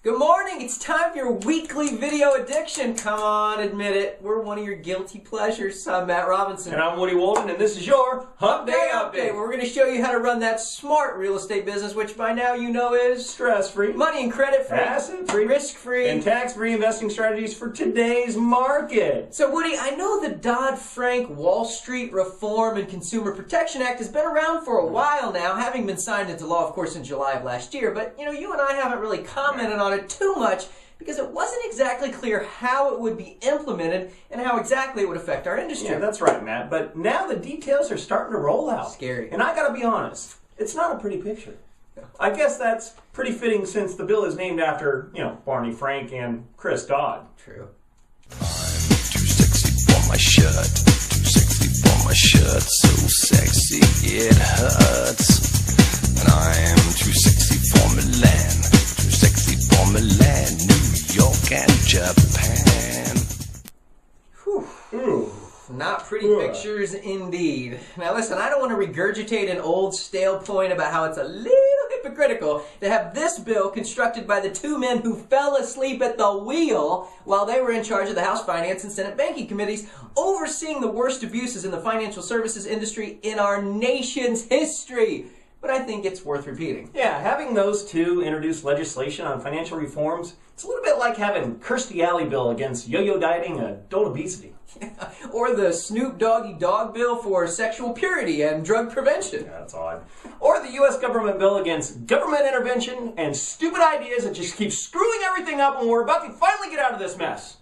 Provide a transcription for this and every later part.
Good morning, it's time for your weekly video addiction. Come on, admit it. We're one of your guilty pleasures. I'm Matt Robinson. And I'm Woody Walden, and this is your Hump Day Update. Where we're going to show you how to run that smart real estate business, which by now you know is stress-free, money and credit-free, asset-free, risk-free, and tax-free investing strategies for today's market. So Woody, I know the Dodd-Frank Wall Street Reform and Consumer Protection Act has been around for a while now, having been signed into law, of course, in July of last year. But, you and I haven't really commented on it too much because it wasn't exactly clear how it would be implemented and how exactly it would affect our industry. Yeah, that's right, Matt. But now the details are starting to roll out. Scary. And I gotta be honest, it's not a pretty picture. I guess that's pretty fitting since the bill is named after, Barney, Frank, and Chris Dodd. True. I'm too sexy for my shirt. Too sexy for my shirt. So sexy it hurts. And I am too sexy for Milan. Too sexy for Milan, New York, and Japan. Whew. Ooh. Not pretty pictures indeed. Now listen, I don't want to regurgitate an old stale point about how it's a little hypocritical to have this bill constructed by the two men who fell asleep at the wheel while they were in charge of the House Finance and Senate Banking Committees, overseeing the worst abuses in the financial services industry in our nation's history. But I think it's worth repeating. Yeah, having those two introduce legislation on financial reforms, it's a little bit like having Kirstie Alley bill against yo-yo dieting and adult obesity. Yeah. Or the Snoop Doggy Dogg bill for sexual purity and drug prevention. Yeah, that's odd. Or the U.S. government bill against government intervention and stupid ideas that just keep screwing everything up when we're about to finally get out of this mess.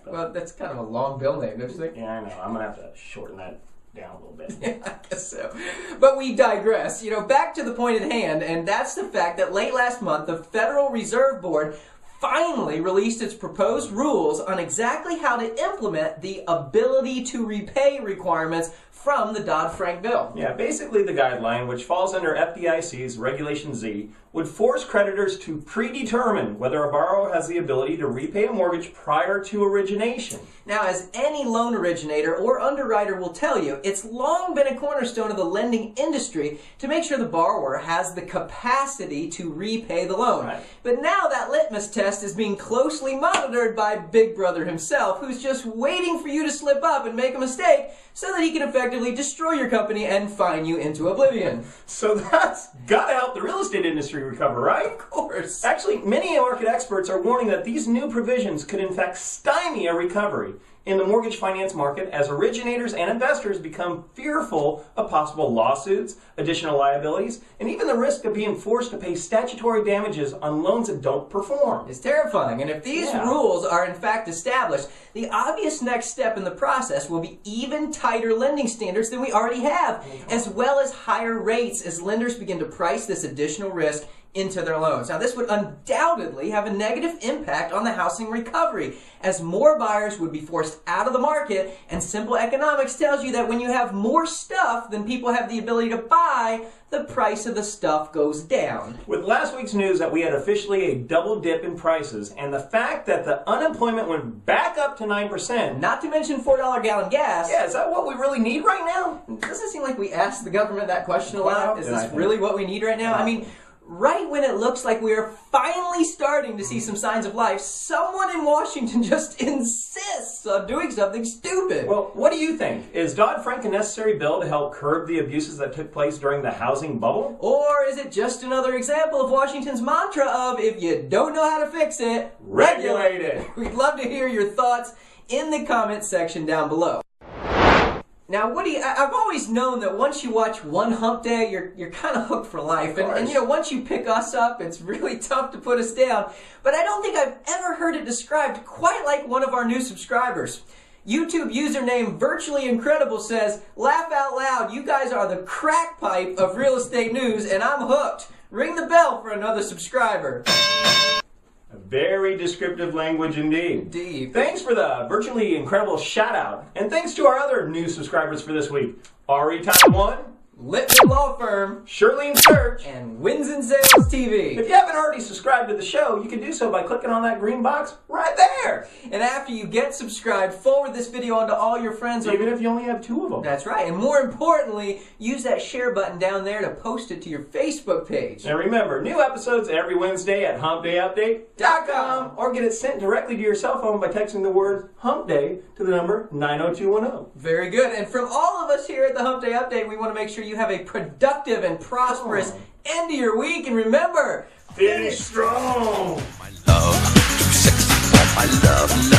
Well, that's kind of a long bill name, don't you think? Yeah, I know. I'm going to have to shorten that down a little bit. Yeah, I guess so. But we digress. Back to the point at hand, and that's the fact that late last month, the Federal Reserve Board finally released its proposed rules on exactly how to implement the ability to repay requirements from the Dodd-Frank bill. Yeah, basically the guideline, which falls under FDIC's Regulation Z, would force creditors to predetermine whether a borrower has the ability to repay a mortgage prior to origination. Now, as any loan originator or underwriter will tell you, it's long been a cornerstone of the lending industry to make sure the borrower has the capacity to repay the loan. Right. But now that litmus test is being closely monitored by Big Brother himself, who's just waiting for you to slip up and make a mistake so that he can effectively destroy your company and fine you into oblivion. So that's got to help the real estate industry recover, right? Of course. Actually, many market experts are warning that these new provisions could in fact stymie a recovery in the mortgage finance market as originators and investors become fearful of possible lawsuits, additional liabilities, and even the risk of being forced to pay statutory damages on loans that don't perform. It's terrifying, and if these rules are in fact established, the obvious next step in the process will be even tighter lending standards than we already have, as well as higher rates as lenders begin to price this additional risk into their loans. Now, this would undoubtedly have a negative impact on the housing recovery, as more buyers would be forced out of the market, and simple economics tells you that when you have more stuff than people have the ability to buy, the price of the stuff goes down. With last week's news that we had officially a double dip in prices, and the fact that the unemployment went back up to 9%. Not to mention $4 gallon gas. Yeah, is that what we really need right now? Doesn't it seem like we asked the government that question a lot? Is Well, this really what we need right now? I mean, right when it looks like we are finally starting to see some signs of life, someone in Washington just insists on doing something stupid. Well, what do you think? Is Dodd-Frank a necessary bill to help curb the abuses that took place during the housing bubble? Or is it just another example of Washington's mantra of, if you don't know how to fix it, regulate it? We'd love to hear your thoughts in the comments section down below. Now, Woody, I've always known that once you watch one Hump Day, you're kind of hooked for life. And once you pick us up, it's really tough to put us down. But I don't think I've ever heard it described quite like one of our new subscribers. YouTube username Virtually Incredible says, "Laugh out loud, you guys are the crack pipe of real estate news, and I'm hooked. Ring the bell for another subscriber." A very descriptive language indeed. Indeed. Thanks for the virtually incredible shout out. And thanks to our other new subscribers for this week. Ari Taiwan, Littman Law Firm, Shirley and Search, and Wins and Sales TV. If you haven't already subscribed to the show, you can do so by clicking on that green box right there. And after you get subscribed, forward this video on to all your friends. Even if you only have 2 of them. That's right. And more importantly, use that share button down there to post it to your Facebook page. And remember, new episodes every Wednesday at humpdayupdate.com or get it sent directly to your cell phone by texting the word Hump Day to the number 90210. Very good. And from all of us here at the Hump Day Update, we want to make sure you have a productive and prosperous end of your week. And remember, finish strong. My love, too sexy for my love.